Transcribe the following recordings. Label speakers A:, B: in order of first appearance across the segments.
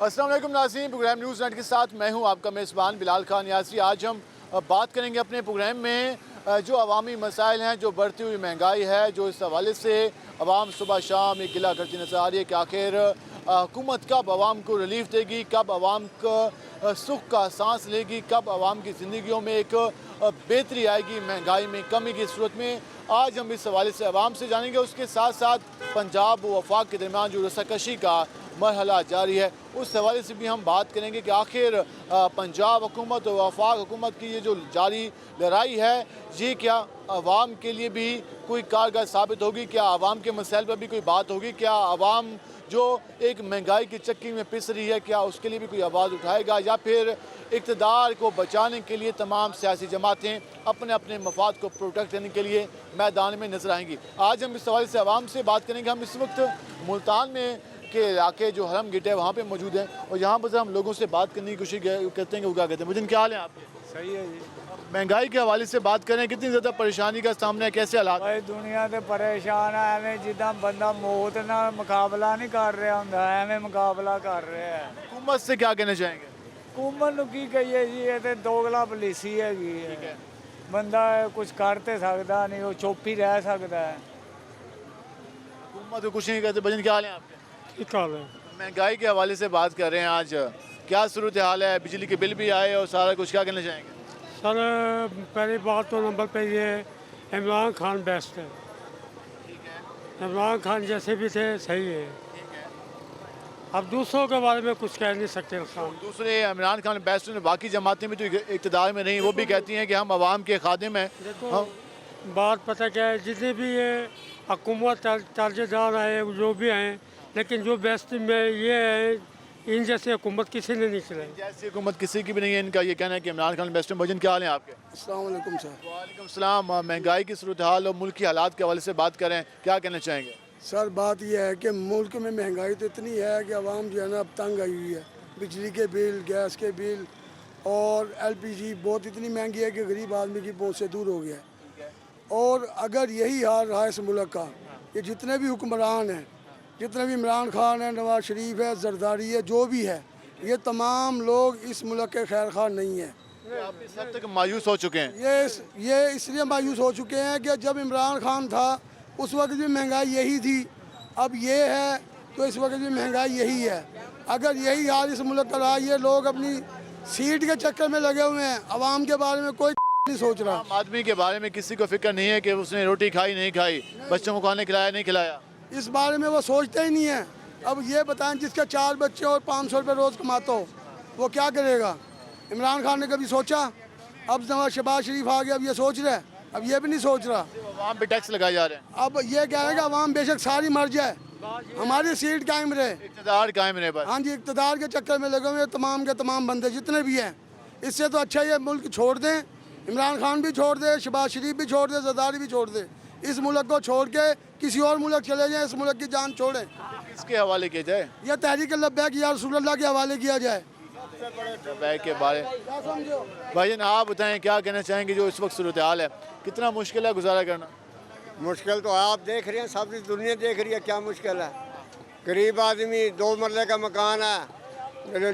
A: अस्सलाम वालेकुम नाज़रीन, प्रोग्राम न्यूज़ नेट के साथ मैं हूं आपका मेज़बान बिलाल खान यासरी। आज हम बात करेंगे अपने प्रोग्राम में जो अवामी मसाइल हैं, जो बढ़ती हुई महंगाई है, जो इस हवाले से अवाम सुबह शाम एक गिला करती नज़र आ रही है कि आखिर हुकूमत कब आवाम को रिलीफ देगी, कब आवाम का सुख का सांस लेगी, कब आवाम की ज़िंदगियों में एक बेहतरी आएगी महंगाई में कमी की सूरत में। आज हम इस हवाले से आवाम से जानेंगे। उसके साथ साथ पंजाब व वफाक के दरमियान जो रस्साकशी का मरहला जारी है, उस हवाले से भी हम बात करेंगे कि आखिर पंजाब हुकूमत और वफाक हुकूमत की ये जो जारी लड़ाई है, ये क्या आवाम के लिए भी कोई कारगर साबित होगी? क्या आवाम के मसाइल पर भी कोई बात होगी? क्या आवाम जो एक महंगाई की चक्की में पिस रही है, क्या उसके लिए भी कोई आवाज़ उठाएगा? या फिर इक़्तिदार को बचाने के लिए तमाम सियासी जमातें अपने अपने मफाद को प्रोटेक्ट करने के लिए मैदान में नजर आएंगी? आज हम इस हवाले से आवाम से बात करेंगे। हम इस वक्त मुल्तान में के इलाके जो हरम गेट है वहाँ पे मौजूद हैं और यहाँ पर हम लोगों से बात करने की कोशिश करते हैं कि वो क्या कहते हैं। मुझे क्या हाल है आपके?
B: सही है जी।
A: महंगाई के हवाले से बात करें, कितनी ज़्यादा परेशानी का सामना है, कैसे हालात?
B: भाई दुनिया ते परेशान है, एवं जिदा बंदा मौत नाल मुकाबला नहीं कर रहा होंदा, एवं मुकाबला कर रहा है।
A: हुकूमत से क्या कहना चाहेंगे?
B: हुकूमत नूं की कहिए जी, ये ते दोगला पॉलिसी हैगी है। बंदा कुछ कर ते सकदा नहीं, वो चुप ही रह सकदा है।
A: हुकूमत को कुछ नहीं कहते। भजन क्या हाल है आपके?
C: ठीक हाल है।
A: महंगाई के हवाले से बात कर रहे हैं। आज क्या सूरत हाल है? बिजली के बिल भी आए और सारा कुछ, क्या कहना चाहेंगे?
C: सर पहली बात तो नंबर पे ये इमरान खान बेस्ट है। इमरान खान जैसे भी थे सही है। अब दूसरों के बारे में कुछ कह नहीं सकते इंसान।
A: दूसरे इमरान खान बेस्ट ने, बाकी जमातें भी तो इक़्तिदार में रही, वो भी कहती हैं कि हम आवाम के खादिम हैं।
C: देखो बात पता क्या है, जितने भी ये हुकूमत तर्जदार आए जो भी हैं, लेकिन जो बेस्ट में ये है, इन जैसे हुकूमत किसी ने नहीं चलाई।
A: जैसी हुकूमत किसी की भी नहीं है। इनका ये कहना है कि इमरान खान बेस्ट में। भजन क्या हाल है आपके?
D: अस्सलाम वालेकुम सर।
A: वालेकुम सलाम। महंगाई की सूरत हाल और मुल्क की हालात के हवाले से बात करें, क्या कहना चाहेंगे?
D: सर बात यह है कि मुल्क में महंगाई तो इतनी है कि आवाम जो है ना अब तंग आई हुई है। बिजली के बिल, गैस के बिल और LPG बहुत इतनी महंगी है कि गरीब आदमी की पहुंच से दूर हो गया है। और अगर यही हाल रहा इस मुल्क का, ये जितने भी हुक्मरान हैं, जितने भी इमरान खान है, नवाज शरीफ है, जरदारी है, जो भी है, ये तमाम लोग इस मुल्क के खैर खान नहीं है।
A: आप इस हद तक मायूस हो चुके हैं?
D: ये इसलिए मायूस हो चुके हैं कि जब इमरान खान था उस वक्त भी महंगाई यही थी, अब ये है तो इस वक्त भी महंगाई यही है। अगर यही हाल इस मुल्क का रहा, ये लोग अपनी सीट के चक्कर में लगे हुए हैं, आवाम के बारे में कोई नहीं सोच रहा।
A: आम आदमी के बारे में किसी को फिक्र नहीं है कि उसने रोटी खाई नहीं खाई, बच्चों को खाने खिलाया नहीं खिलाया?
D: इस बारे में वो सोचते ही नहीं है। अब ये बताएं, जिसके 4 बच्चे और 500 रुपये रोज़ कमाता हो, वो क्या करेगा? इमरान खान ने कभी सोचा? अब नवाज शहबाज शरीफ आ गया, अब ये सोच रहा है? अब ये भी नहीं सोच रहा।
A: आवाम पे टैक्स लगाए जा रहे हैं।
D: अब ये क्या है कि आवाम बेशक सारी मर जाए, हमारी सीट कायम रहे,
A: इक़्तिदार कायम रहे बस।
D: हाँ जी, इक़्तिदार के चक्कर में लगे हुए तमाम के तमाम बंदे जितने भी हैं। इससे तो अच्छा ये मुल्क छोड़ दें, इमरान खान भी छोड़ दे, शहबाज शरीफ भी छोड़ दे, जरदारी भी छोड़ दे। इस मुल्क को छोड़ के किसी और मुल्क चले जाएं, इस मुल्क की जान छोड़ें।
A: किसके हवाले किया जाए?
D: यह तहरीक लब्बैक या रसूलुल्लाह के हवाले किया जाए।
A: बैग के बारे भाईजान आप बताएं, क्या कहना चाहेंगे जो इस वक्त सूरत हाल है? कितना मुश्किल है गुजारा करना?
E: मुश्किल तो आप देख रहे हैं, सब दुनिया देख रही है क्या मुश्किल है। गरीब आदमी 2 मरले का मकान है,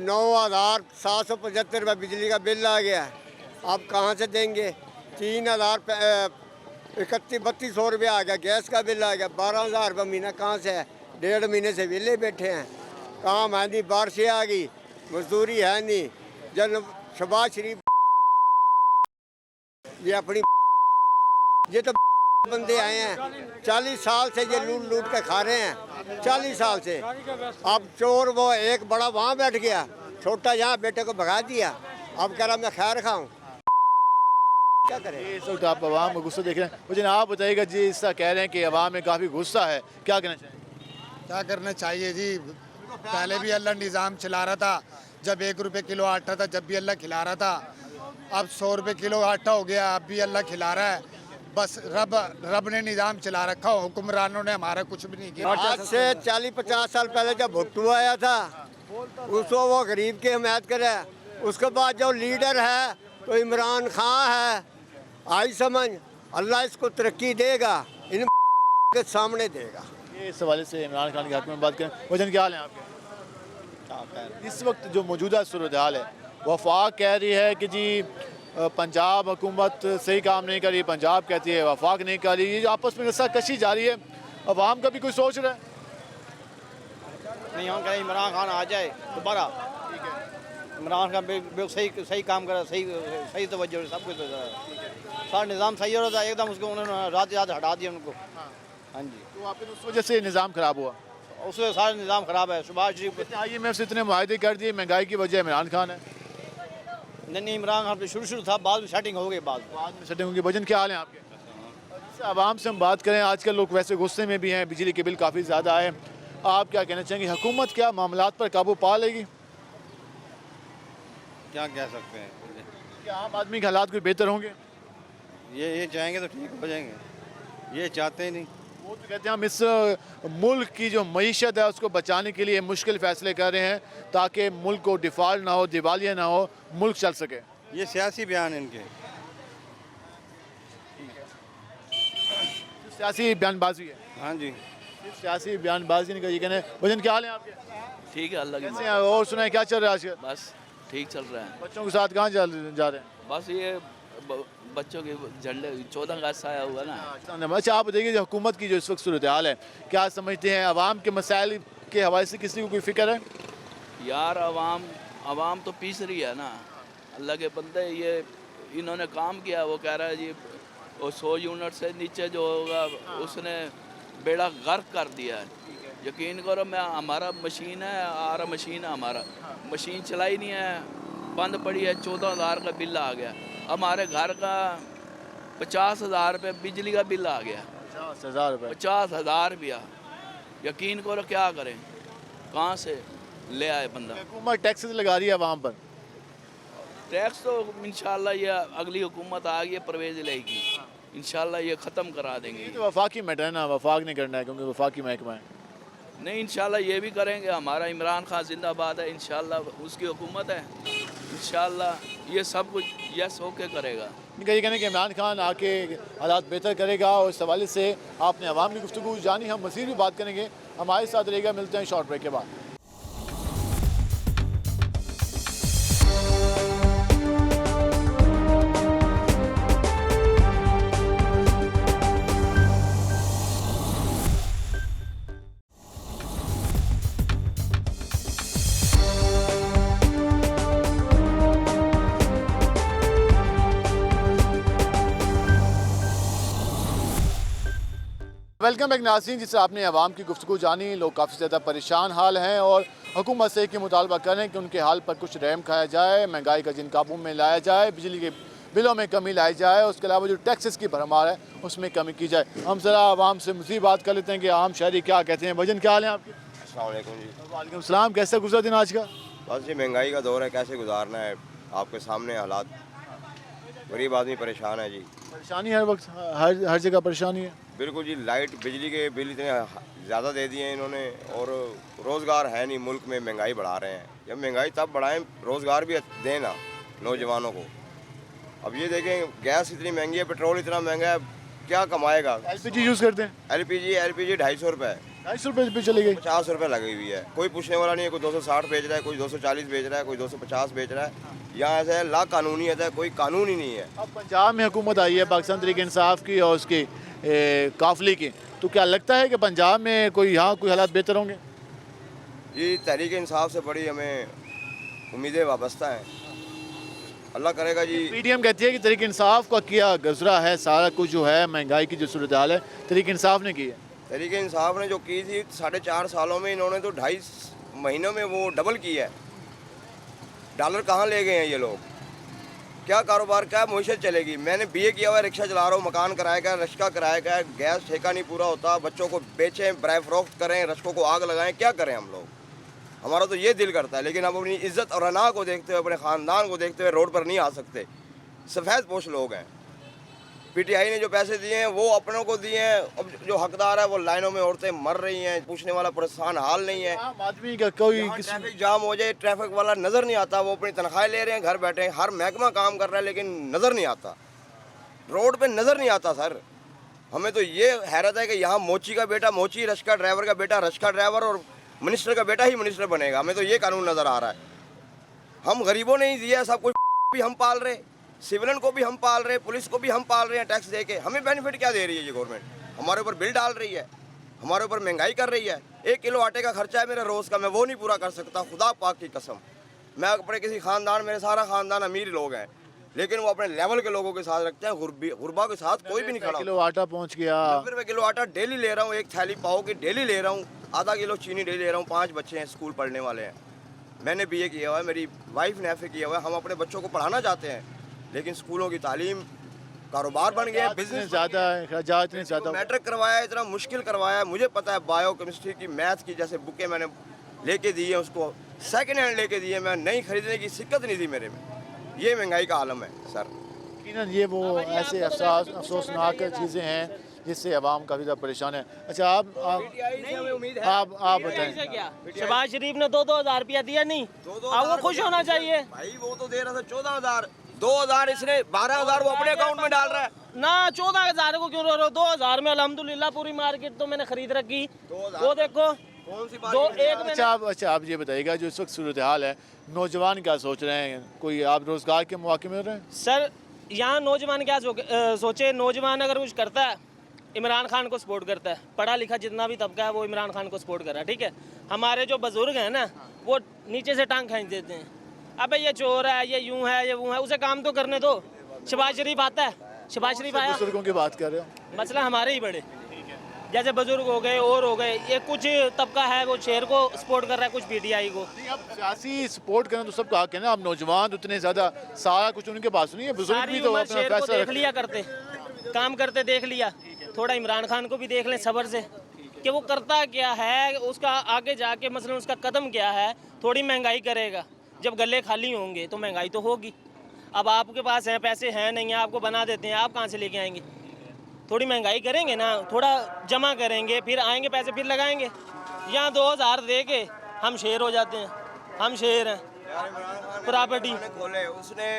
E: 9,775 रुपये बिजली का बिल आ गया, आप कहाँ से देंगे? 3,3100 रुपया आ गया, गैस का बिल आ गया, 12,000 रुपये महीना कहाँ से है? 1.5 महीने से विले बैठे हैं, काम है नहीं, बारिशें आ गई, मजदूरी है नहीं। जब शहबाज शरीफ ये अपनी ये तो बंदे आए हैं, 40 साल से ये लूट लूट के खा रहे हैं, 40 साल से। अब चोर वो एक बड़ा वहाँ बैठ गया, छोटा यहाँ बेटे को भगा दिया, अब कह रहा मैं खैर खाऊं, क्या करें?
A: इस वक्त आप आवाम में गुस्सा देख रहे हैं। मुझे आप बताइएगा जी, ऐसा कह रहे हैं कि आवाम में काफ़ी गुस्सा है, क्या कहना चाहिए?
F: क्या करना चाहिए जी? पहले भी अल्लाह निज़ाम चला रहा था, जब 1 रुपये किलो आटा था जब भी अल्लाह खिला रहा था, अब 100 रुपये किलो आटा हो गया, अब भी अल्लाह खिला रहा है। बस रब ने निज़ाम चला रखा, हुक्मरानों ने हमारा कुछ भी नहीं किया।
E: आज से 40-50 साल पहले जब भुट्टो आया था, उसको वो गरीब की हिमायत करे, उसके बाद जो लीडर है तो इमरान खान है, आई समझ, अल्लाह इसको तरक्की देगा, इन के सामने देगा।
A: इस हवाले से इमरान खान के हक में बात करें। वजन क्या हाल है आपके? इस वक्त जो मौजूदा सूरत हाल है, वफाक कह रही है कि जी पंजाब हुकूमत सही काम नहीं कर रही, पंजाब कहती है वफाक नहीं कर रही, ये आपस में रस्सा कशी जारी है। अवाम का भी कोई सोच रहा है?
G: नहीं, हम कहें इमरान खान आ जाए दोबारा। इमरान खान बिल्कुल सही सही काम करा, सही तवज्जो सब कुछ सारा निज़ाम सही हो रहा था, एकदम उसको उन्होंने रात हटा दिया उनको। हाँ जी,
A: तो आप उस वजह से निज़ाम ख़राब हुआ?
G: उससे सारा निज़ाम ख़राब है। शहबाज शरीफ
A: IMF से इतने मुआहदे कर दिए, महंगाई की वजह इमरान खान है।
G: नहीं, इमरान खान शुरू था, बाद में सेटिंग हो गई। बाद
A: में सेटिंग होंगी। वजन क्या हाल है आपके? आवाम से हम बात करें, आजकल लोग वैसे गुस्से में भी हैं, बिजली के बिल काफ़ी ज़्यादा आए, आप क्या कहना चाहेंगे? हुकूमत क्या मामलात पर काबू पा लेगी?
G: क्या कह सकते हैं,
A: क्या आम आदमी के हालात कोई बेहतर होंगे?
G: ये चाहेंगे तो ठीक हो जाएंगे, ये चाहते ही नहीं।
A: वो तो कहते हैं हम इस मुल्क की जो मईशत है उसको बचाने के लिए मुश्किल फ़ैसले कर रहे हैं ताकि मुल्क को डिफ़ॉल्ट ना हो, दिवालिया ना हो, मुल्क चल सके।
G: ये सियासी बयान इनके।
A: सियासी बयानबाजी है।
G: हाँ जी,
A: सिर्फ सियासी बयानबाजी नहीं कर, ये कहने वजन क्या हाल है आपके?
H: ठीक है, अल्लाह की
A: कैसे हैं? और सुनाए क्या चल रहा है आजकल?
H: बस ठीक चल रहा है।
A: बच्चों के साथ कहाँ जा रहे हैं?
H: बस ये बच्चों के झंडे 14 अगस्त आया हुआ ना।
A: अच्छा, आप बताइए जो हुकूमत की जो इस वक्त सूरत हाल है, क्या समझते हैं आवाम के मसाइल के हवाले से किसी को कोई फिक्र है?
H: यार आवाम तो पीस रही है ना, अल्लाह के बंदे। ये इन्होंने काम किया, वो कह रहा है जी वो 100 यूनिट से नीचे जो होगा उसने बेड़ा गर्क कर दिया है। यकीन करो, हमारा मशीन है, आरा मशीन है, हमारा मशीन चलाई नहीं है, बंद पड़ी है। 14,000 का बिल आ गया। हमारे घर का 50,000 रुपये बिजली का बिल आ गया।
A: 50,000 रुपये?
H: 50,000 रुपया। यकीन करो, क्या करें, कहाँ से ले आए बंदा?
A: हुकूमत टैक्सेस लगा रही है आवाम पर।
H: टैक्स तो इंशाल्लाह ये अगली हुकूमत आ गई है, परवेज लेगी, इंशाल्लाह ये ख़त्म करा देंगे।
A: ये तो वफाकी मैटर है ना, वफाक नहीं करना है क्योंकि वफाकी महकमा है।
H: नहीं, इंशाल्लाह ये भी करेंगे। हमारा इमरान खान जिंदाबाद है, इंशाल्लाह उसकी हुकूमत है, इंशाल्लाह ये सब कुछ यस होके करेगा।
A: इनका ये कहना है कि इमरान खान आके हालात बेहतर करेगा, और इस हवाले से आपने आवाम की गुफ्तगू जानी, हम मज़ीद भी बात करेंगे। हमारे साथ रहेगा, मिलते हैं शॉर्ट ब्रेक के बाद। वेलकम बैक नाज़रीन, जिससे आपने आवाम की गुफ्तगू जानी। लोग काफ़ी ज़्यादा परेशान हाल हैं और हुकूमत से कि मुतालबा करें कि उनके हाल पर कुछ रहम खाया जाए, महंगाई का जिन काबू में लाया जाए, बिजली के बिलों में कमी लाई जाए, उसके अलावा जो टैक्सेस की भरमार है उसमें कमी की जाए। हम ज़रा आवाम से मज़ीद बात कर लेते हैं कि आम शहरी क्या कहते हैं। वजन क्या हाल है आपके?
E: अस्सलाम वालेकुम जी।
A: वालेकुम सलाम। कैसा गुजरा दिन आज का?
E: बस ये महंगाई का दौर है, कैसे गुजारना है, आपके सामने हालात, गरीब आदमी परेशान है जी।
A: परेशानी हर वक्त, हर जगह परेशानी है।
E: बिल्कुल जी, लाइट बिजली के बिल इतने ज़्यादा दे दिए हैं इन्होंने, और रोज़गार है नहीं, मुल्क में महंगाई बढ़ा रहे हैं। जब महंगाई तब बढ़ाएं, रोज़गार भी दें ना नौजवानों को। अब ये देखें, गैस इतनी महंगी है, पेट्रोल इतना महंगा है, क्या कमाएगा?
A: LPG यूज़ करते हैं?
E: LPG 250 रुपये,
A: 250 रुपये पे चली गई।
E: 50 रुपये लगी हुई है, कोई पूछने वाला नहीं है। कोई 260 बेच रहा है, कोई 240 बेच रहा है, कोई 250 बेच रहा है। यहाँ ऐसा है, ला कानूनीयत है, कोई कानून ही नहीं है।
A: अब पंजाब में हुकूमत आई है पाकिस्तान तहरीक इंसाफ की और उसकी काफिले की, तो क्या लगता है कि पंजाब में कोई यहाँ कोई हालात बेहतर होंगे?
E: ये तहरीक इंसाफ से बड़ी हमें उम्मीदें वाबस्ता हैं, अल्लाह करेगा जी।
A: PDM कहती है कि तहरीक इंसाफ का किया गुजरा है सारा कुछ, जो है महंगाई की जो सूरत हाल है तहरीक इंसाफ ने की है।
E: तहरीक इंसाफ ने जो की थी 4.5 सालों में, इन्होंने तो 2.5 महीनों में वो डबल किया है। डॉलर कहाँ ले गए हैं ये लोग? क्या कारोबार, क्या मुईशत चलेगी? मैंने BA किया हुआ है, रिक्शा चला रहा हूँ, मकान किराया का, रश्का किराया का, गैस ठेका नहीं पूरा होता, बच्चों को बेचें, बराए फरोख्त करें, रश्कों को आग लगाएं, क्या करें हम लोग? हमारा तो ये दिल करता है, लेकिन हम अपनी इज्जत और अना को देखते हुए, अपने ख़ानदान को देखते हुए रोड पर नहीं आ सकते। सफ़ेद पोश लोग हैं। PTI ने जो पैसे दिए हैं वो अपनों को दिए हैं, अब जो हकदार है वो लाइनों में औरतें मर रही हैं, पूछने वाला परेशान हाल नहीं है।
A: आम आदमी का कोई
E: ट्रैफिक जाम हो जाए, ट्रैफिक वाला नज़र नहीं आता, वो अपनी तनख्वाह ले रहे हैं, घर बैठे हैं, हर महकमा काम कर रहा है, लेकिन नज़र नहीं आता, रोड पे नज़र नहीं आता। सर, हमें तो ये हैरत है कि यहाँ मोची का बेटा मोची, रश्का ड्राइवर का बेटा रश्का ड्राइवर, और
I: मिनिस्टर का बेटा ही मिनिस्टर बनेगा। हमें तो ये कानून नज़र आ रहा है। हम गरीबों ने ही दिया सब कुछ, भी हम पाल रहे, सिविलियन को भी हम पाल रहे, पुलिस को भी हम पाल रहे हैं टैक्स दे के। हमें बेनिफिट क्या दे रही है ये गवर्नमेंट? हमारे ऊपर बिल डाल रही है, हमारे ऊपर महंगाई कर रही है। 1 किलो आटे का खर्चा है मेरा रोज़ का, मैं वो नहीं पूरा कर सकता, खुदा पाक की कसम। मैं अपने किसी खानदान, मेरे सारा खानदान अमीर लोग हैं, लेकिन वो अपने लेवल के लोगों के साथ रखते हैं, गुरबा के साथ कोई भी नहीं खड़ा।
A: किलो आटा पहुंच गया,
I: 90 रुपये किलो आटा डेली ले रहा हूँ, एक थैली पाव की डेली ले रहा हूँ, आधा किलो चीनी डेली ले रहा हूँ। 5 बच्चे हैं, स्कूल पढ़ने वाले हैं। मैंने BA किया हुआ है, मेरी वाइफ ने FA किया हुआ है। हम अपने बच्चों को पढ़ाना चाहते हैं, लेकिन स्कूलों की तालीम कारोबार बन गया है, बिजनेस
A: ज़्यादा है, खर्चा इतने ज़्यादा।
I: मैट्रिक करवाया है, इतना मुश्किल करवाया है। मुझे पता है बायो केमिस्ट्री की, मैथ की जैसे बुकें मैंने लेके दी है, उसको सेकेंड हैंड लेके दी है, मैं नहीं खरीदने की सिक्कत नहीं थी मेरे में। ये महंगाई का आलम है सर।
A: यकीनन ये वो ऐसे अफसोसनाक चीज़ें हैं जिससे आवाम काफ़ी ज़्यादा परेशान है। अच्छा आप बताएं।
J: शहबाज शरीफ ने 2-2 हज़ार रुपया दिया नहीं, अब वो खुश होना चाहिए।
I: भाई वो तो दे रहा था 14,000, 2,000 इसने, 12,000 वो अपने अकाउंट में डाल रहा है
J: ना। 14,000 को क्यों रो रहे हो? 2,000 में अल्हम्दुलिल्लाह पूरी मार्केट तो मैंने खरीद रखी। वो देखो
I: कौन सी
A: अच्छा आप ये बताइएगा, जो इस वक्त सूरत हाल है, नौजवान क्या सोच रहे हैं? कोई आप रोज़गार के मौके मिल रहे हैं?
J: सर यहाँ नौजवान क्या सोचे, नौजवान अगर कुछ करता है इमरान खान को सपोर्ट करता है, पढ़ा लिखा जितना भी तबका है वो इमरान खान को सपोर्ट कर रहा है, ठीक है। हमारे जो बुजुर्ग हैं ना, वो नीचे से टांग खींच देते हैं, अबे ये चोर है, ये यूं है, ये वो है, उसे काम तो करने दो। शहबाज शरीफ आता है, शहबाज शरीफ आया,
A: बुजुर्गों की बात कर रहे हो,
J: मसला हमारे ही बड़े, जैसे बुजुर्ग हो गए और हो गए, ये कुछ तबका है वो शेर को सपोर्ट कर रहा है, कुछ PTI को।
A: अब सियासी सपोर्ट करना तो सबका हक है ना। अब नौजवान उतने ज़्यादा सारा कुछ उनके पास नहीं है, बुजुर्ग
J: सारी
A: भी तो
J: उम्र
A: अपना
J: शेर को
A: फैसला
J: देख लिया करते, काम करते देख लिया, थोड़ा इमरान खान को भी देख लें सब्र से कि वो करता क्या है, उसका आगे जाके मसलन उसका कदम क्या है। थोड़ी महंगाई करेगा, जब गले खाली होंगे तो महंगाई तो होगी। अब आपके पास हैं पैसे हैं नहीं है, आपको बना देते हैं, आप कहाँ से लेके आएंगे? थोड़ी महंगाई करेंगे ना, थोड़ा जमा करेंगे, फिर आएंगे पैसे, फिर लगाएंगे। यहाँ 2,000 दे के हम शेर हो जाते हैं, हम शेर हैं। प्रॉपर्टी
I: खोले उसने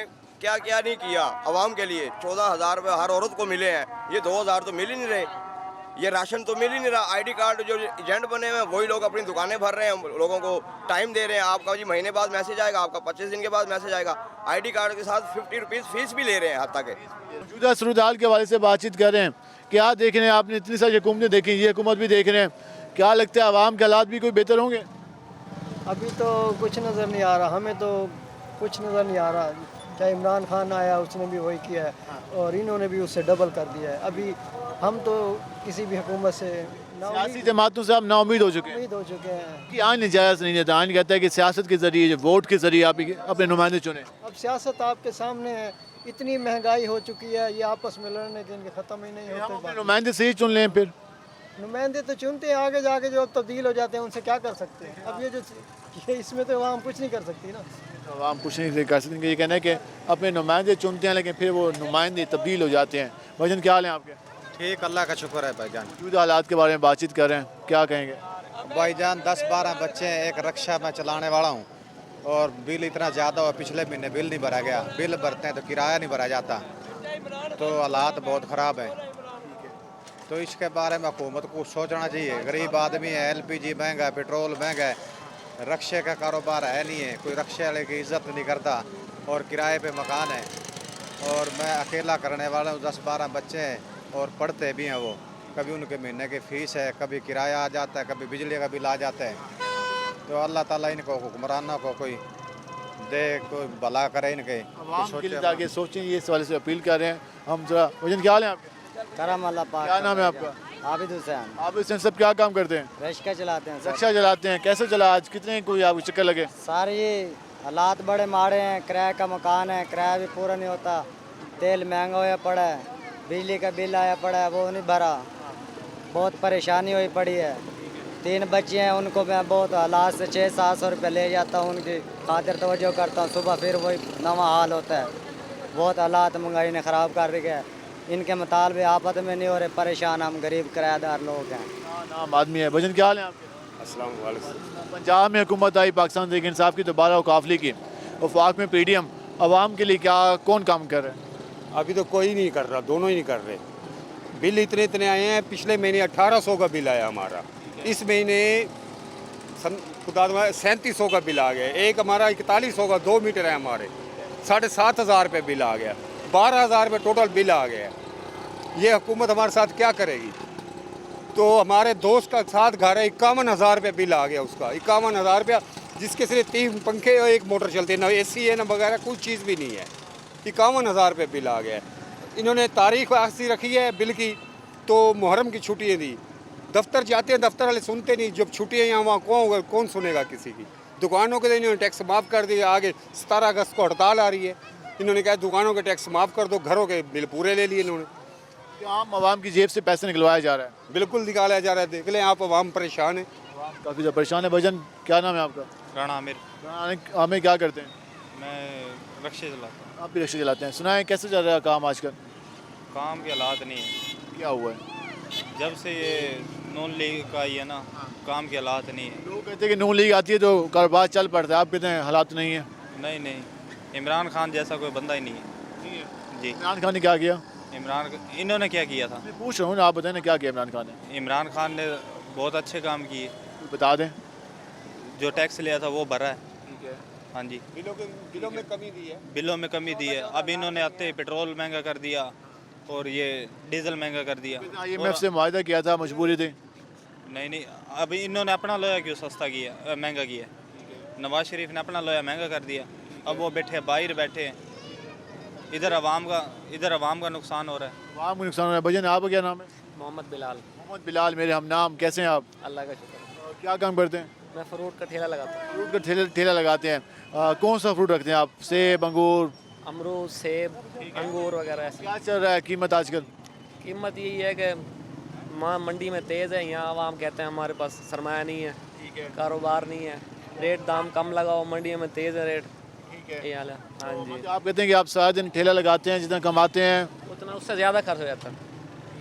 I: क्या क्या नहीं किया आवाम के लिए। 14,000 रुपये हर औरत को मिले हैं, ये 2,000 तो मिल ही नहीं रहे। ये राशन तो मिल ही नहीं रहा। ID कार्ड जो एजेंट बने हुए हैं वही लोग अपनी दुकानें भर रहे हैं, लोगों को टाइम दे रहे हैं। आपका जी महीने बाद मैसेज आएगा, आपका 25 दिन के बाद मैसेज आएगा। ID कार्ड के साथ 50 रुपीज़ फीस भी ले रहे हैं हद तक।
A: मौजूदा सूरत हाल के हवाले से बातचीत कर रहे हैं। क्या देख रहे हैं आपने? इतनी सारी हुकूमतें देखी, ये हुकूमत भी देख रहे हैं, क्या लगता है आवाम के हालात भी कोई बेहतर होंगे?
K: अभी तो कुछ नज़र नहीं आ रहा, हमें तो कुछ नज़र नहीं आ रहा। क्या इमरान खान आया, उसने भी वही किया है और इन्होंने भी उससे डबल कर दिया है। अभी हम तो किसी भी हुकूमत से
A: सियासी जमातों से आप नाउमीद हो चुके हैं कि आइन जायज़ नहीं देता। आइन कहता है कि सियासत के ज़रिए, वोट के ज़रिए आप अपने नुमाइंदे चुने।
K: अब सियासत आपके सामने है, इतनी महंगाई हो चुकी है, ये आपस में लड़ने के इनके ख़त्म ही नहीं होते।
A: नुमाइंदे से ही चुन लें, फिर
K: नुमाइंदे तो चुनते हैं, आगे जाके जो तब्दील हो जाते हैं उनसे क्या कर सकते हैं? अब ये इसमें तो आवाम कुछ नहीं कर सकती ना।
A: आवाम कुछ नहीं कर सकते। ये कहना है कि अपने नुमाइंदे चुनते हैं, लेकिन फिर वो नुमाइंदे तब्दील हो जाते हैं। भाईजान क्या हाल है आपके?
L: ठीक, अल्लाह का शुक्र है भाईजान।
A: मौजूदा हालात के बारे में बातचीत कर रहे हैं, क्या कहेंगे?
L: भाईजान 10-12 बच्चे हैं, एक रक्षा मैं चलाने वाला हूँ और बिल इतना ज़्यादा हुआ, पिछले महीने बिल नहीं भरा गया। बिल भरते हैं तो किराया नहीं भरा जाता, तो हालात बहुत ख़राब है। तो इसके बारे में हुकूमत को सोचना चाहिए। गरीब आदमी है, LPG महंगा है, पेट्रोल महंगा है, रक्षे का कारोबार है नहीं है, कोई रक्षे वाले की इज्जत नहीं करता और किराए पे मकान है। और मैं अकेला करने वाला हूँ, 10-12 बच्चे हैं और पढ़ते भी हैं वो। कभी उनके महीने की फ़ीस है, कभी किराया आ जाता है, कभी बिजली का बिल आ जाता है। तो अल्लाह ताला इनको हुक्मरानों को कोई दे, कोई भला करे इनके।
A: आवाम के लिए आगे सोचें, ये इस वाले से अपील कर रहे हैं हम। जरा भाईजान क्या हाल है आपके?
K: करम अल्लाह पाक।
A: क्या नाम है आपका?
K: आबिद हुसैन।
A: आबिद हुसैन, सब क्या काम करते हैं?
K: रिक्शा चलाते हैं सर।
A: रिक्शा चलाते हैं। कैसे चला आज? कितने कोई आपको चक्कर लगे?
K: सारे ये हालात बड़े माड़े हैं, किराए का मकान है, किराया भी पूरा नहीं होता, तेल महंगा होया पड़ा है, बिजली का बिल आया पड़ा है, वो नहीं भरा, बहुत परेशानी हुई पड़ी है। 3 बच्चे हैं, उनको मैं बहुत हालात से 600-700 रुपये ले जाता हूँ, उनकी खातिर तवज्जो करता हूँ, सुबह फिर वही नवा हाल होता है। बहुत हालात महंगाई ने ख़राब कर रखा है। इनके मुतालबे आफत में नहीं हो रहे, परेशान हम गरीब किराएदार लोग हैं।
A: नाम आदमी है। भाईजान क्या हाल है आपके?
M: अस्सलाम वालेकुम।
A: पंजाब में हुकूमत आई पाकिस्तान तहरीक इंसाफ की, दोबारा वकाफली की, वफाक में PDM, आवाम के लिए क्या कौन काम कर रहा है?
M: अभी तो कोई नहीं कर रहा, दोनों ही नहीं कर रहे। बिल इतने आए हैं, पिछले महीने 1800 का बिल आया हमारा, इस महीने खुदा 3700 का बिल आ गया। एक हमारा 4100 का 2 मीटर है हमारे, 7,500 रुपये बिल आ गया, 12,000 रुपये टोटल बिल आ गया। ये हुकूमत हमारे साथ क्या करेगी? तो हमारे दोस्त का साथ घर है, 51,000 रुपये बिल आ गया उसका, 51,000 रुपया, जिसके सिर्फ 3 पंखे और 1 मोटर चलती है, ना AC है ना वगैरह कुछ चीज़ भी नहीं है। 51,000 रुपये बिल आ गया। इन्होंने तारीख ऐसी रखी है बिल की, तो मुहर्रम की छुट्टियाँ दी। दफ्तर जाते हैं, दफ्तर वाले सुनते नहीं, जब छुट्टियाँ यहाँ वहाँ कौन सुनेगा किसी की। दुकानों के लिए इन्होंने टैक्स माफ़ कर दिया, आगे 17 अगस्त को हड़ताल आ रही है। इन्होंने कहा दुकानों के टैक्स माफ़ कर दो, घरों के बिल पूरे ले लिए इन्होंने।
A: तो आम आवाम की जेब से पैसे निकलवाया जा रहा है।
M: बिल्कुल निकाला जा रहा है। देख लें आप, आवाम परेशान है,
A: काफ़ी ज़्यादा परेशान है। भजन, क्या नाम है आपका?
N: राणा आमिर।
A: हमें क्या करते हैं?
N: मैं रक्शे चलाता हूँ।
A: आप भी रिक्शा चलाते हैं। सुना है कैसे चल रहा है काम आजकल?
N: काम के हालात नहीं है।
A: क्या हुआ है?
N: जब से ये नून लीग का ही है ना, काम के हालात नहीं है।
A: लोग कहते हैं कि नून लीग आती है तो कारोबार चल पड़ता है, आप कहते हैं हालात नहीं है।
N: नहीं नहीं, इमरान खान जैसा कोई बंदा ही नहीं है। जी।
A: इमरान खान ने क्या किया?
N: इन्होंने क्या किया था?
A: मैं पूछ रहा हूँ ना, आप बताएं ना क्या किया इमरान खान ने?
N: इमरान खान ने बहुत अच्छे काम किए।
A: बता दें।
N: जो टैक्स लिया था वो भरा है।
A: ठीक है।
N: हाँ जी।
M: बिलों में कमी दी है।
N: बिलों में कमी दी है। अब इन्होंने आते ही पेट्रोल महंगा कर दिया और ये डीजल महंगा कर दिया।
A: IMF से मुआहदा किया था, मजबूरी थी।
N: नहीं नहीं, अभी इन्होंने अपना लोया क्यों सस्ता किया, महंगा किया? नवाज शरीफ ने अपना लोया महंगा कर दिया। अब वो बैठे बाहर बैठे हैं, इधर आवाम का नुकसान हो रहा है।
A: आवाम को नुकसान हो रहा है। भजन, आपका क्या नाम है?
J: मोहम्मद बिलाल।
A: मोहम्मद बिलाल, मेरे हम नाम। कैसे हैं आप?
J: अल्लाह का शुक्र।
A: क्या काम करते हैं?
J: मैं फ्रूट का ठेला लगाता हूँ।
A: फ्रूट का ठेला लगाते हैं। कौन सा फ्रूट रखते हैं आप? सेब, अंगूर?
J: अमरूद, सेब, अंगूर वगैरह ऐसे।
A: क्या चल रहा है कीमत आजकल?
J: कीमत यही है कि माँ मंडी में तेज़ है, यहाँ आवाम कहते हैं हमारे पास सरमाया नहीं है, कारोबार नहीं है, रेट दाम कम लगाओ, मंडी में तेज़ है रेट। ये हाल है। हाँ जी।
A: आप कहते हैं कि आप सारा दिन ठेला लगाते हैं, जितना कमाते हैं
J: उतना उससे ज़्यादा खर्च हो जाता है।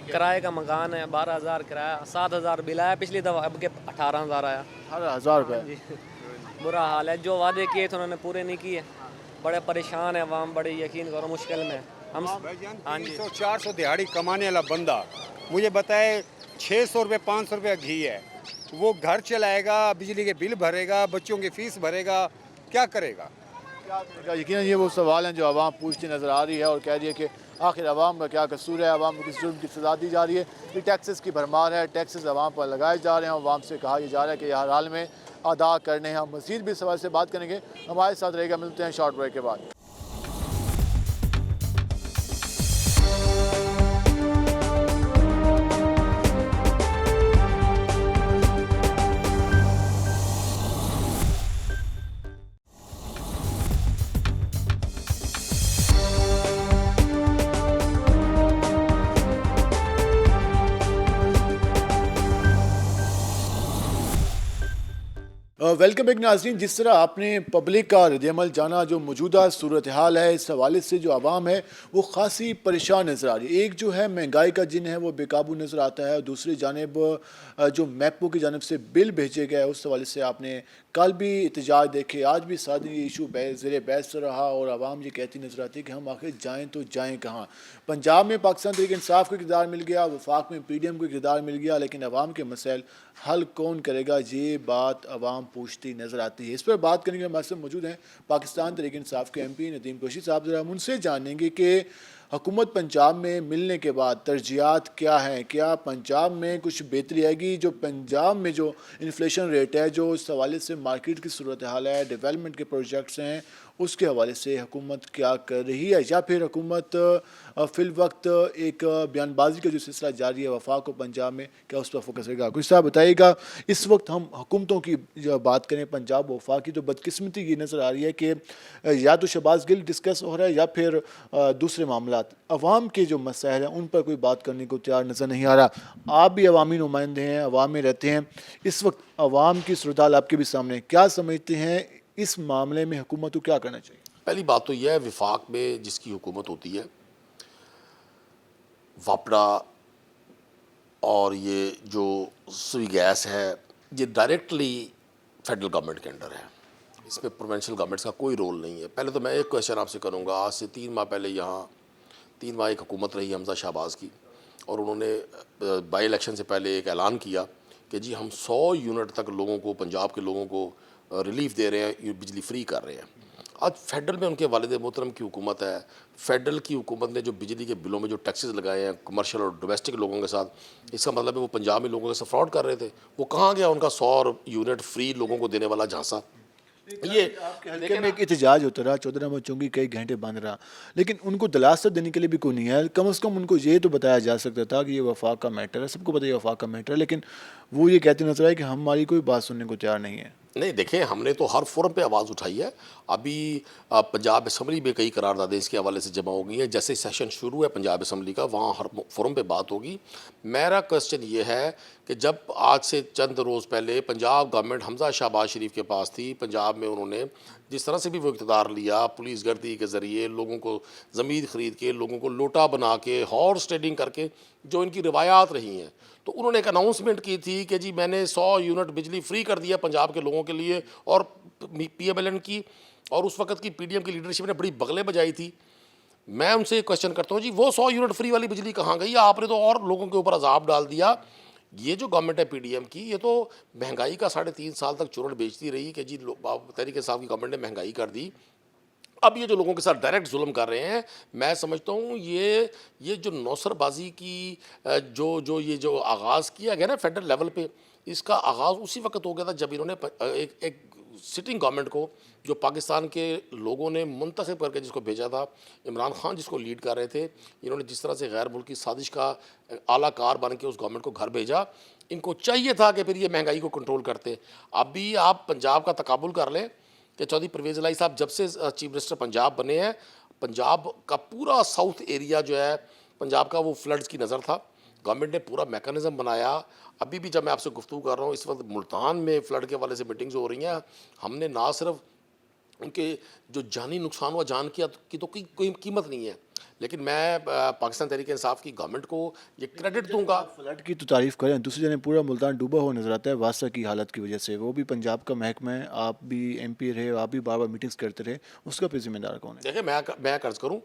J: किराए का मकान है, 12,000 किराया, 7,000 बिल आया पिछली दफ़ा, अब के 18,000 आया।
A: 18,000 रुपये?
J: जी, बुरा हाल है। जो वादे किए थे उन्होंने पूरे नहीं किए। बड़े परेशान है आवाम, बड़े यकीन करो मुश्किल में हम। हाँ जी।
M: 400 दिहाड़ी कमाने वाला बंदा मुझे बताए 600 रुपये 500 रुपये घी है, वो घर चलाएगा, बिजली के बिल भरेगा, बच्चों की फीस भरेगा, क्या करेगा?
A: यकीन ये वो सवाल हैं जो आवाम पूछती नज़र आ रही है और कह रही है कि आखिर आवाम का क्या कसूर है, आवाम को किस जुर्म की सज़ा दी जा रही है। ये टैक्सेस की भरमार है, टैक्सेस आवाम पर लगाए जा रहे हैं और आवाम से कहा यह जा रहा है कि हर हाल में अदा करने हैं। हम मज़ीद भी सवाल से बात करेंगे, हमारे साथ रहेगा। मिलते हैं शॉर्ट ब्रेक के बाद। वेलकम बैक नाज़रीन। जिस तरह आपने पब्लिक का रद्दअमल जाना, जो मौजूदा सूरत हाल है, इस हवाले से जो आवाम है वो ख़ासी परेशान नज़र आ रही है। एक जो है महंगाई का जिन है वो बेकाबू नज़र आता है, और दूसरी जानिब जो मैपो की जानिब से बिल भेजे गए उस हवाले से आपने कल भी एहतजाज देखे, आज भी साथ ये इशू ज़ेर बहस रहा और आवाम ये कहती नज़र आती है कि हम आखिर जाएँ तो जाएँ कहाँ। पंजाब में पाकिस्तान तहरीक इंसाफ को किरदार मिल गया, वफाक में PDM को किरदार मिल गया, लेकिन आवाम के मसाइल हल कौन करेगा, ये बात आवाम पूछती नज़र आती है। इस पर बात करने के लिए हमारे साथ मौजूद हैं पाकिस्तान तहरीक इंसाफ के MP नदीम कुरैशी साहब। ज़रा हम उनसे जानेंगे कि हुकूमत पंजाब में मिलने के बाद तरजीहात क्या हैं, क्या पंजाब में कुछ बेहतरी आएगी? जो पंजाब में जो इन्फ्लेशन रेट है, जो इस हवाले से मार्केट की सूरत हाल है, डेवलपमेंट के प्रोजेक्ट्स हैं, उसके हवाले से हुकूमत क्या कर रही है, या फिर हुकूमत फ़िल वक्त एक बयानबाजी का जो सिलसिला जारी है वफाक को पंजाब में, क्या उस पर फोकस रहेगा? कुछ साहब बताइएगा। इस वक्त हम हुकूमतों की बात करें पंजाब वफाक की, तो बदकिस्मती ये नज़र आ रही है कि या तो शहबाज गिल डिस्कस हो रहा है या फिर दूसरे मामलात। अवाम के जो मसाइल हैं उन पर कोई बात करने को तैयार नज़र नहीं आ रहा। आप भी अवामी नुमाइंदे हैं, अवाम में रहते हैं, इस वक्त अवाम की सूरत हाल आपके भी सामने, क्या समझते हैं इस मामले में हुकूमत को क्या करना चाहिए?
O: पहली बात तो यह है, विफाक में जिसकी हुकूमत होती है, वापडा और ये जो सुई गैस है, ये डायरेक्टली फेडरल गवर्नमेंट के अंडर है, इसमें प्रोविंशियल गवर्नमेंट्स का कोई रोल नहीं है। पहले तो मैं एक क्वेश्चन आपसे करूंगा, आज से 3 माह पहले यहाँ 3 माह एक हुकूमत रही हमजा शहबाज की, और उन्होंने बाई इलेक्शन से पहले एक ऐलान किया कि जी हम 100 यूनिट तक लोगों को, पंजाब के लोगों को रिलीफ दे रहे हैं, ये बिजली फ्री कर रहे हैं। आज फेडरल में उनके वालिद मोहतरम की हुकूमत है, फेडरल की हुकूमत ने जो बिजली के बिलों में जो टैक्सेस लगाए हैं कमर्शियल और डोमेस्टिक लोगों के साथ, इसका मतलब है वो पंजाब में लोगों के साथ फ्रॉड कर रहे थे। वो कहाँ गया उनका 100 यूनिट फ्री लोगों को देने वाला झांसा? ये
P: हल्के में एक एहतजाज होता रहा, 14 नंबर चौकी कई घंटे बंद रहा, लेकिन उनको दिलासा देने के लिए भी कोई नहीं है। कम से कम उनको ये तो बताया जा सकता था कि ये वफाक का मैटर है, सबको पता है ये वफाक का मैटर है, लेकिन वो ये कहते नजर आए कि हमारी कोई बात सुनने को तैयार नहीं है।
O: नहीं, देखें, हमने तो हर फोरम पे आवाज़ उठाई है। अभी पंजाब असम्बली में कई करारदादें इसके हवाले से जमा हो गई हैं। जैसे सेशन शुरू है पंजाब असम्बली का, वहाँ हर फोरम पे बात होगी। मेरा क्वेश्चन ये है कि जब आज से चंद रोज़ पहले पंजाब गवर्नमेंट हमजा शहबाज शरीफ के पास थी, पंजाब में उन्होंने जिस तरह से भी वो इक़्तिदार लिया, पुलिस गर्दी के ज़रिए लोगों को ज़मीन ख़रीद के, लोगों को लोटा बना के, हॉर्स ट्रेडिंग करके, जो इनकी रिवायात रही हैं, तो उन्होंने एक अनाउंसमेंट की थी कि जी मैंने 100 यूनिट बिजली फ्री कर दिया पंजाब के लोगों के लिए, और PMLN की और उस वक्त की PDM की लीडरशिप ने बड़ी बगलें बजाई थी। मैं उनसे क्वेश्चन करता हूँ, जी वो 100 यूनिट फ्री वाली बिजली कहाँ गई? आपने तो और लोगों के ऊपर अजाब डाल दिया। ये जो गवर्नमेंट है PDM की, ये तो महंगाई का 3.5 साल तक चूरन बेचती रही कि जी तहरीक इंसाफ की गवर्नमेंट ने महंगाई कर दी। अब ये जो लोगों के साथ डायरेक्ट जुल्म कर रहे हैं, मैं समझता हूँ ये जो नौसरबाजी की जो आगाज़ किया गया ना फेडरल लेवल पे, इसका आगाज़ उसी वक्त हो गया था जब इन्होंने एक सिटिंग गवर्नमेंट को, जो पाकिस्तान के लोगों ने मुंतखब करके जिसको भेजा था, इमरान खान जिसको लीड कर रहे थे, इन्होंने जिस तरह से गैर मुल्की साजिश का आला कार बन के उस गवर्नमेंट को घर भेजा। इनको चाहिए था कि फिर ये महंगाई को कंट्रोल करते। अभी आप पंजाब का तकाबुल कर लें कि चौधरी परवेज़ इलाही साहब जब से चीफ मिनिस्टर पंजाब बने हैं, पंजाब का पूरा साउथ एरिया जो है पंजाब का, वो फ्लड्स की नज़र था। गवर्नमेंट ने पूरा मैकेनिज़्म बनाया। अभी भी जब मैं आपसे गुफ्तगू कर रहा हूँ, इस वक्त मुल्तान में फ़्लड के हवाले से मीटिंग्स हो रही हैं। हमने ना सिर्फ उनके जो जानी नुकसान हुआ जान की तो कोई कीमत नहीं है, लेकिन मैं पाकिस्तान तहरीक इंसाफ की गवर्नमेंट को ये क्रेडिट दूंगा।
P: फ्लड की तो तारीफ़ करें, दूसरी जगह पूरा मुल्तान डूबा हुआ नजर आता है वासा की हालत की वजह से। वो भी पंजाब का महकमा है, आप भी MP रहे, आप भी बार बार मीटिंग्स करते रहे, उसका फिर जिम्मेदार कौन है?
O: देखिए, मैं कर्ज करूँ,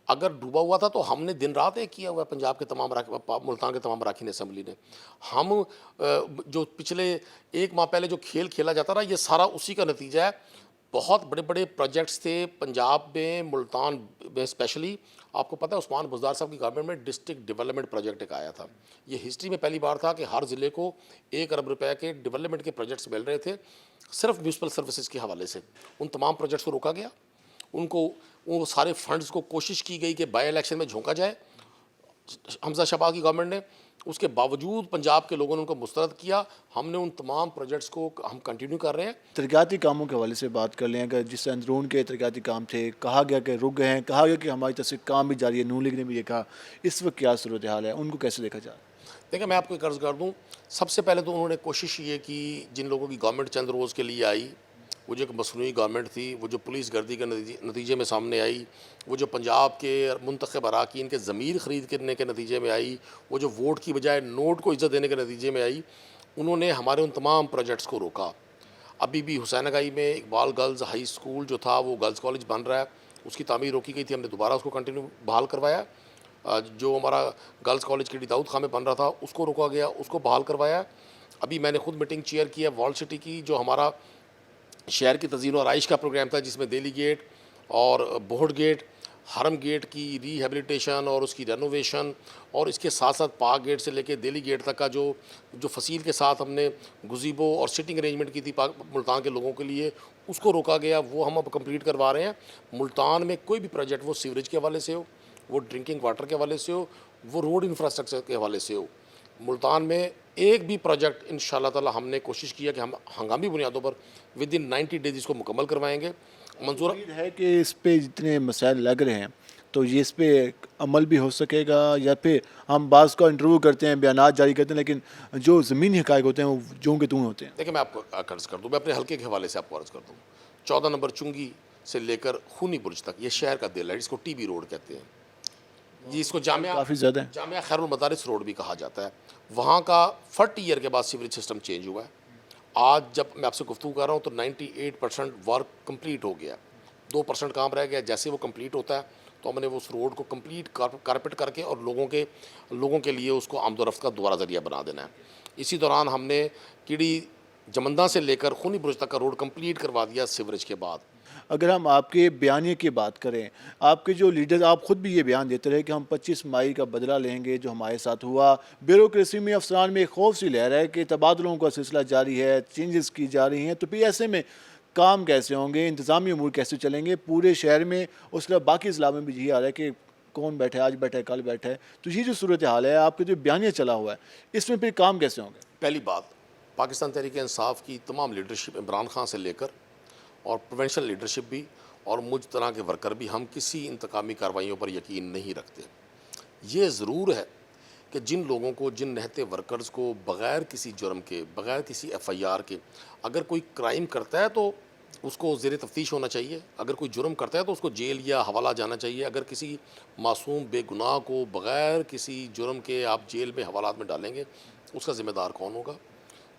O: अगर डूबा हुआ था तो हमने दिन रात एक किया हुआ है पंजाब के तमाम मुल्तान के तमाम अरकान असम्बली ने। हम जो पिछले 1 माह पहले जो खेल खेला जाता रहा, ये सारा उसी का नतीजा है। बहुत बड़े बड़े प्रोजेक्ट्स थे पंजाब में, मुल्तान में स्पेशली। आपको पता है उस्मान बुज़दार साहब की गवर्नमेंट में डिस्ट्रिक्ट डेवलपमेंट प्रोजेक्ट एक आया था। ये हिस्ट्री में पहली बार था कि हर ज़िले को 1 अरब रुपए के डेवलपमेंट के प्रोजेक्ट्स मिल रहे थे सिर्फ म्यूनसिपल सर्विसेज के हवाले से। उन तमाम प्रोजेक्ट्स को रोका गया, वो सारे फंड्स को कोशिश की गई कि बाई इलेक्शन में झोंका जाए हमजा शहबाज की गवर्नमेंट ने। उसके बावजूद पंजाब के लोगों ने उनको मुस्तरद किया। हमने उन तमाम प्रोजेक्ट्स को हम कंटिन्यू कर रहे हैं।
P: तरक्याती कामों के हवाले से बात कर लें, अगर जिस अंदरून के तरक्याती काम थे, कहा गया कि रुक गए हैं, कहा गया कि हमारी तरफ से काम भी जारी है, नून लीग ने भी ये कहा, इस वक्त क्या सूरत हाल है, उनको कैसे देखा जाए?
O: देखिए, मैं आपको एक अर्ज़ कर दूँ, सबसे पहले तो उन्होंने कोशिश ये की, जिन लोगों की गवर्नमेंट चंद रोज़ के लिए आई, वो जो एक मसनूई गवर्नमेंट थी, वो जो पुलिस गर्दी के नतीजे में सामने आई, वो जो पंजाब के मुंतखब अराकीन के ज़मीर ख़रीद करने के नतीजे में आई, वो जो वोट की बजाय नोट को इज़्ज़त देने के नतीजे में आई, उन्होंने हमारे उन तमाम प्रोजेक्ट्स को रोका। अभी भी हुसैन आगाई में इकबाल गर्ल्स हाई स्कूल जो था, वो गर्ल्स कॉलेज बन रहा है, उसकी तामीर रोकी गई थी, हमने दोबारा उसको कंटिन्यू बहाल करवाया। जो हमारा गर्ल्स कॉलेज के दाऊद खां में बन रहा था, उसको रोका गया, उसको बहाल करवाया। अभी मैंने खुद मीटिंग चेयर की है वॉल सिटी की, जो हमारा शहर की तज़ीन और आइश का प्रोग्राम था, जिसमें दिल्ली गेट और बोहड़ गेट, हरम गेट की रिहेबिलिटेशन और उसकी रेनोवेशन, और इसके साथ साथ पाक गेट से लेके दिल्ली गेट तक का जो फसील के साथ हमने गुज़ीबो और सिटिंग अरेंजमेंट की थी मुल्तान के लोगों के लिए, उसको रोका गया। वो हम अब कंप्लीट करवा रहे हैं। मुल्तान में कोई भी प्रोजेक्ट, वो सीवरेज के हवाले से हो, वो ड्रिंकिंग वाटर के हवाले से हो, वो रोड इंफ्रास्ट्रक्चर के हवाले से हो, मुल्तान में एक भी प्रोजेक्ट इंशाल्लाह ताला हमने कोशिश किया कि हम हंगामी बुनियादों पर विद इन 90 डेज इसको मुकम्मल करवाएंगे। मंजूर
P: है कि इस पे जितने मसाइल लग रहे हैं, तो ये इस पे अमल भी हो सकेगा, या फिर हम बाज़ का इंटरव्यू करते हैं, बयान जारी करते हैं, लेकिन जो ज़मीनी हक़ाइक़ होते हैं वो जों के तूं होते हैं?
O: देखिए, मैं आपको अर्ज़ कर दूँ, मैं अपने हल्के के हवाले से आपको अर्ज़ कर दूँ। 14 नंबर चुंगी से लेकर खूनी बुर्ज तक ये शहर का दिल है, इसको TB रोड कहते हैं, जिसको
P: काफ़ी ज़्यादा
O: जामिया खैरुल मदारिस रोड भी कहा जाता है। वहाँ का 40 ईयर के बाद सीवरेज सिस्टम चेंज हुआ है। आज जब मैं आपसे गुफ्तगू कर रहा हूँ तो 98% वर्क कंप्लीट हो गया। 2% काम रह गया, जैसे वो कंप्लीट होता है तो हमने उस रोड को कंप्लीट कारपेट करके और लोगों के लिए उसको आमदोरफ्त का दोबारा ज़रिया बना देना है। इसी दौरान हमने कीड़ी जमंदा से लेकर खूनी बुरुज तक का रोड कंप्लीट करवा दिया सीवरेज के बाद।
P: अगर हम आपके बयानिए की बात करें, आपके जो लीडर्स, आप खुद भी ये बयान देते रहे कि हम 25 मई का बदला लेंगे जो हमारे साथ हुआ। ब्यूरोक्रेसी में, अफसरान में एक खौफ सी लहर है कि तबादलों का सिलसिला जारी है, चेंजेस की जा रही हैं, तो फिर ऐसे में काम कैसे होंगे, इंतज़ामी अमूर कैसे चलेंगे पूरे शहर में। उसके बाद बाकी ज़िला में भी यही आ रहा है कि कौन बैठा है, आज बैठा है, कल बैठा है। तो ये जो सूरत हाल है, आपके जो बयानिया चला हुआ है, इसमें फिर काम कैसे होंगे?
O: पहली बात, पाकिस्तान तहरीक इंसाफ की तमाम लीडरशिप, इमरान खान से लेकर और प्रोविंशियल लीडरशिप भी और मुझ तरह के वर्कर भी, हम किसी इंतकामी कार्रवाइयों पर यकीन नहीं रखते। ये ज़रूर है कि जिन लोगों को, जिन नहते वर्कर्स को बग़ैर किसी जुर्म के, बग़ैर किसी FIR के अगर कोई क्राइम करता है तो उसको ज़ेर तफ्तीश होना चाहिए। अगर कोई जुर्म करता है तो उसको जेल या हवाला जाना चाहिए। अगर किसी मासूम बेगुनाह को बग़ैर किसी जुर्म के आप जेल में, हवालात में डालेंगे, उसका ज़िम्मेदार कौन होगा?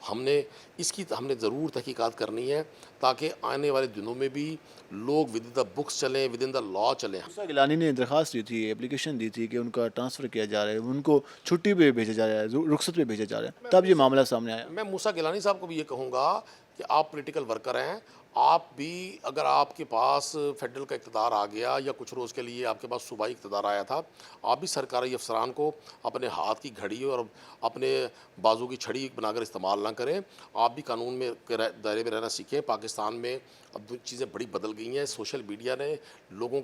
O: हमने ज़रूर तहकीकात करनी है ताकि आने वाले दिनों में भी लोग विद इन द बुक्स चलें, विद इन द लॉ चलें।
P: मूसा गिलानी ने दरख्वास्त दी थी, एप्लीकेशन दी थी कि उनका ट्रांसफ़र किया जा रहा है, उनको छुट्टी पे भेजा जा रहा है, रुखसत पे भेजा जा रहा है, तब ये मामला सामने आया।
O: मैं मूसा गिलानी साहब को भी ये कहूँगा कि आप पॉलिटिकल वर्कर हैं, आप भी, अगर आपके पास फेडरल का इक़्तिदार आ गया या कुछ रोज़ के लिए आपके पास सूबाई इक़्तिदार आया था, आप भी सरकारी अफसरान को अपने हाथ की घड़ी और अपने बाजू की छड़ी बनाकर इस्तेमाल ना करें। आप भी कानून में दायरे में रहना सीखें। पाकिस्तान में अब चीज़ें बड़ी बदल गई हैं। सोशल मीडिया ने लोगों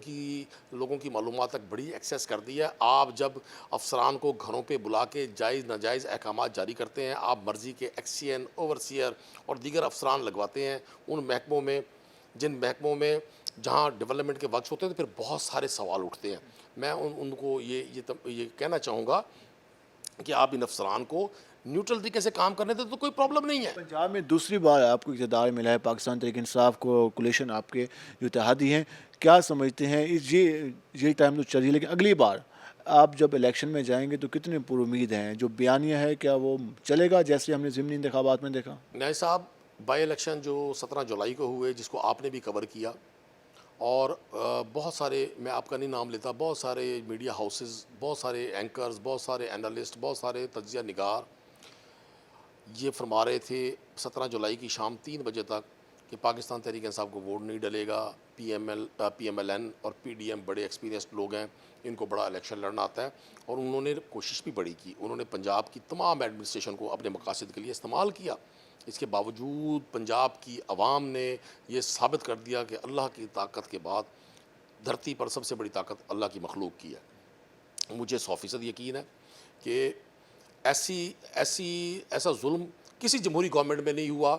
O: की मालूमात तक बड़ी एक्सेस कर दी है। आप जब अफसरान को घरों पे बुला के जायज़ नाजायज़ अहकामात जारी करते हैं, आप मर्ज़ी के एक्सियन, ओवरसीयर और दीगर अफसरान लगवाते हैं उन महकमों में, जिन महकमों में जहाँ डेवलपमेंट के वक्त होते हैं, तो फिर बहुत सारे सवाल उठते हैं। मैं उनको ये कहना चाहूँगा कि आप इन अफसरान को न्यूट्रल तरीके से काम करने दें तो कोई प्रॉब्लम नहीं है।
P: पंजाब में दूसरी बार आपको इक़्तिदार मिला है, पाकिस्तान तहरीक इंसाफ को कोलिशन आपके जो इत्तेहादी हैं, क्या समझते हैं ये टाइम तो चल रही है, लेकिन अगली बार आप जब इलेक्शन में जाएंगे तो कितने पुरुमीद हैं? जो बयानिया है क्या वो चलेगा जैसे हमने ज़िमनी इंतखाबात में देखा?
O: न्याय साहब, बाई इलेक्शन जो 17 जुलाई को हुए, जिसको आपने भी कवर किया, और बहुत सारे, मैं आपका नहीं नाम लेता, बहुत सारे मीडिया हाउसेस, बहुत सारे एंकर्स, बहुत सारे एनालिस्ट, बहुत सारे तज्जिया निगार ये फरमा रहे थे 17 जुलाई की शाम 3 बजे तक कि पाकिस्तान तहरीक इंसाफ को वोट नहीं डलेगा। PMLN और PDM बड़े एक्सपीरियंस्ड लोग हैं, इनको बड़ा इलेक्शन लड़ना आता है, और उन्होंने कोशिश भी बड़ी की। उन्होंने पंजाब की तमाम एडमिनिस्ट्रेशन को अपने मकासद के लिए इस्तेमाल किया। इसके बावजूद पंजाब की आवाम ने ये साबित कर दिया कि अल्लाह की ताकत के बाद धरती पर सबसे बड़ी ताकत अल्लाह की मखलूक की है। मुझे 100% यकीन है कि ऐसा जुल्म किसी जमहूरी गवर्नमेंट में नहीं हुआ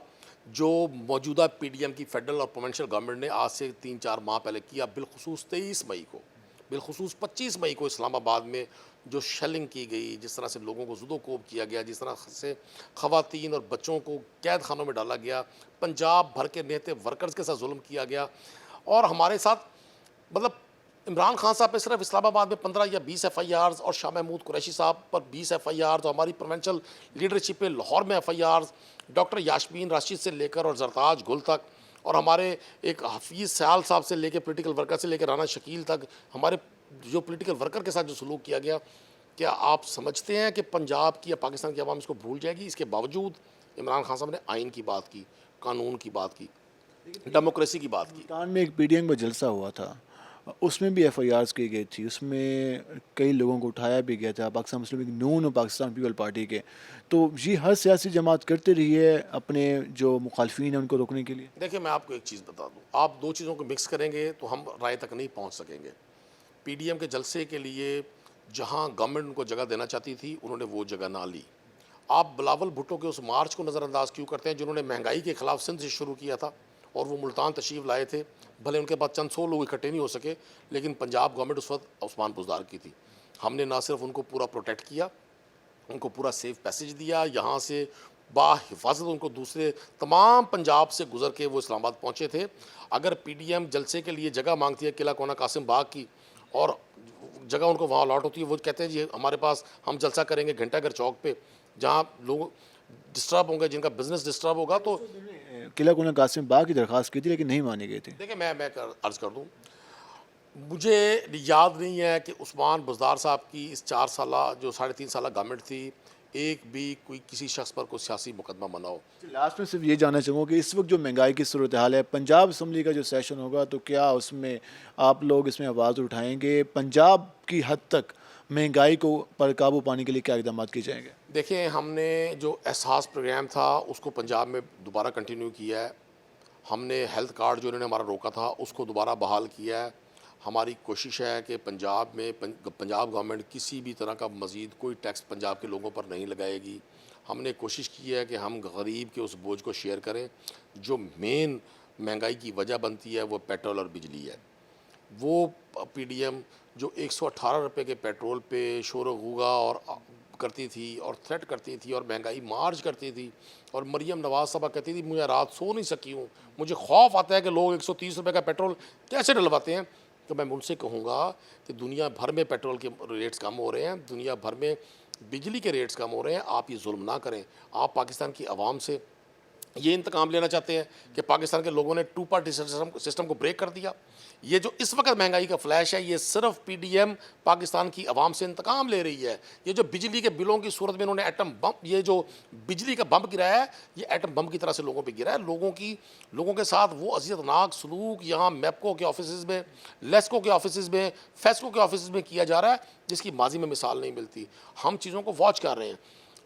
O: जो मौजूदा PDM की फेडरल और प्रोविंशियल गवर्नमेंट ने आज से 3-4 माह पहले किया। बिलखुसूस 23 मई को, बिलखुसूस 25 मई को इस्लामाबाद में जो शेलिंग की गई, जिस तरह से लोगों को ज़ुदोकोब किया गया, जिस तरह से ख़वातीन और बच्चों को कैद खानों में डाला गया, पंजाब भर के नेते वर्कर्स के साथ जुल्म किया गया, और हमारे साथ, मतलब इमरान खान साहब पे सिर्फ इस्लामाबाद में 15 या 20 FIRs और शाह महमूद कुरैशी साहब पर 20 FIRs, और हमारी प्रोविंशियल लीडरशिप पे लाहौर में FIRs, डॉक्टर यास्मीन राशिद से लेकर और जरताज गुल तक, और हमारे एक हफीज़ सयाल साहब से लेकर पॉलिटिकल वर्कर से लेकर राना शकील तक, हमारे जो पॉलिटिकल वर्कर के साथ जो सलूक किया गया, क्या आप समझते हैं कि पंजाब की या पाकिस्तान की आवाम इसको भूल जाएगी? इसके बावजूद इमरान खान साहब ने आइन की बात की, कानून की बात की, डेमोक्रेसी की बात की।
P: पाकिस्तान में एक PDM का जलसा हुआ था, उसमें भी FIRs की गई थी, उसमें कई लोगों को उठाया भी गया था, पाकिस्तान मुस्लिम लीग नून और पाकिस्तान पीपल पार्टी के। तो ये हर सियासी जमात करते रही है अपने जो मुखालफिन हैं उनको रोकने के लिए।
O: देखिए, मैं आपको एक चीज़ बता दूँ, आप दो चीज़ों को मिक्स करेंगे तो हम राय तक नहीं पहुँच सकेंगे। PDM के जलसे के लिए जहाँ गवर्नमेंट उनको जगह देना चाहती थी, उन्होंने वो जगह ना ली। आप बिलावल भुट्टो के उस मार्च को नज़रअंदाज क्यों करते हैं जिन्होंने महंगाई के ख़िलाफ़ सिंध से शुरू किया था, और वो मुल्तान तशरीफ़ लाए थे। भले उनके बाद चंद 100 लोग इकट्ठे नहीं हो सके, लेकिन पंजाब गवर्नमेंट उस वक्त उस्मान बुज़दार की थी। हमने ना सिर्फ उनको पूरा प्रोटेक्ट किया, उनको पूरा सेफ पैसेज दिया, यहाँ से बाहिफाजत उनको दूसरे तमाम पंजाब से गुजर के वो इस्लामाबाद पहुँचे थे। अगर PDM जलसे के लिए जगह मांगती है किला कोना कासिम बाग की, और जगह उनको वहाँ अलॉट होती है, वो कहते हैं जी हमारे पास, हम जलसा करेंगे घंटाघर चौक पे, जहाँ लोग डिस्टर्ब होंगे, जिनका बिजनेस डिस्टर्ब होगा, तो
P: किला कोना कासिम बाग की दरख्वास्त की थी लेकिन नहीं मानी गई थी।
O: देखिए मैं अर्ज़ कर दूं, मुझे याद नहीं है कि उस्मान बुज़दार साहब की इस 4 साला जो 3.5 साला गवर्नमेंट थी, एक भी कोई किसी शख्स पर कोई सियासी मुकदमा बना हो।
P: लास्ट में सिर्फ ये जानना चाहूँगा कि इस वक्त जो महंगाई की सूरत हाल है, पंजाब असम्बली का जो सेशन होगा तो क्या उसमें आप लोग इसमें आवाज़ उठाएंगे? पंजाब की हद तक महंगाई को पर काबू पाने के लिए क्या इक़दाम किए जाएंगे?
O: देखिए, हमने जो एहसास प्रोग्राम था उसको पंजाब में दोबारा कंटिन्यू किया है। हमने हेल्थ कार्ड जो इन्होंने हमारा रोका था उसको दोबारा बहाल किया है। हमारी कोशिश है कि पंजाब में पंजाब गवर्नमेंट किसी भी तरह का मज़ीद कोई टैक्स पंजाब के लोगों पर नहीं लगाएगी। हमने कोशिश की है कि हम गरीब के उस बोझ को शेयर करें। जो मेन महंगाई की वजह बनती है वो पेट्रोल और बिजली है। वो पीडीएम जो 118 रुपये के पेट्रोल पे शोर गुगा और करती थी और थ्रेट करती थी और महंगाई मार्च करती थी, और मरियम नवाज़ साहबा कहती थी मुझे रात सो नहीं सकी हूँ, मुझे खौफ आता है कि लोग 130 रुपये का पेट्रोल कैसे डलवाते हैं। तो मैं उनसे कहूँगा कि दुनिया भर में पेट्रोल के रेट्स कम हो रहे हैं, दुनिया भर में बिजली के रेट्स कम हो रहे हैं। आप ये जुल्म ना करें। आप पाकिस्तान की आवाम से ये इंतकाम लेना चाहते हैं कि पाकिस्तान के लोगों ने 2 पार्टी सिस्टम को ब्रेक कर दिया। ये जो इस वक्त महंगाई का फ्लैश है, ये सिर्फ पीडीएम पाकिस्तान की आवाम से इंतकाम ले रही है। ये जो बिजली के बिलों की सूरत में इन्होंने एटम बम, ये जो बिजली का बम गिराया है, ये एटम बम की तरह से लोगों पे गिरा है। लोगों के साथ वो अज़ियतनाक सलूक यहाँ मैपको के ऑफिस में, लेस्को के ऑफिस में, फेस्को के ऑफिस में किया जा रहा है, जिसकी माजी में मिसाल नहीं मिलती। हम चीज़ों को वॉच कर रहे हैं।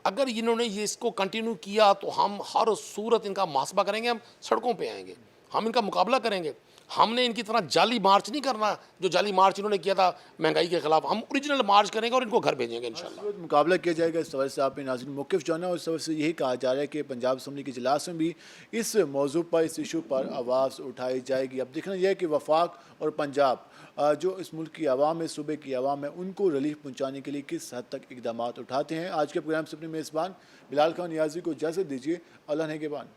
O: अगर इन्होंने ये इसको कंटिन्यू किया तो हम हर सूरत इनका मुहासबा करेंगे, हम सड़कों पे आएंगे, हम इनका मुकाबला करेंगे। हमने इनकी तरह जाली मार्च नहीं करना जो जाली मार्च इन्होंने किया था महंगाई के खिलाफ। हम ओरिजिनल मार्च करेंगे और इनको घर भेजेंगे इंशाल्लाह।
P: मुकाबला किया जाएगा। इस सवाल से आपने नाज़रीन मौक़िफ़ जाना और इस सवाल से यही कहा जा रहा है कि पंजाब असम्बली के इजलास में भी इस मौजू पर, इस इशू पर आवाज़ उठाई जाएगी। अब देखना यह है कि वफाक और पंजाब जो इस मुल्क की आवाम है, सूबे की आवाम है, उनको रिलीफ पहुँचाने के लिए किस हद तक इक़दाम उठाते हैं। आज के प्रोग्राम से अपने मेज़बान बिलाल खान नियाज़ी को इजाज़त दीजिए। अल्लाह ने के बान।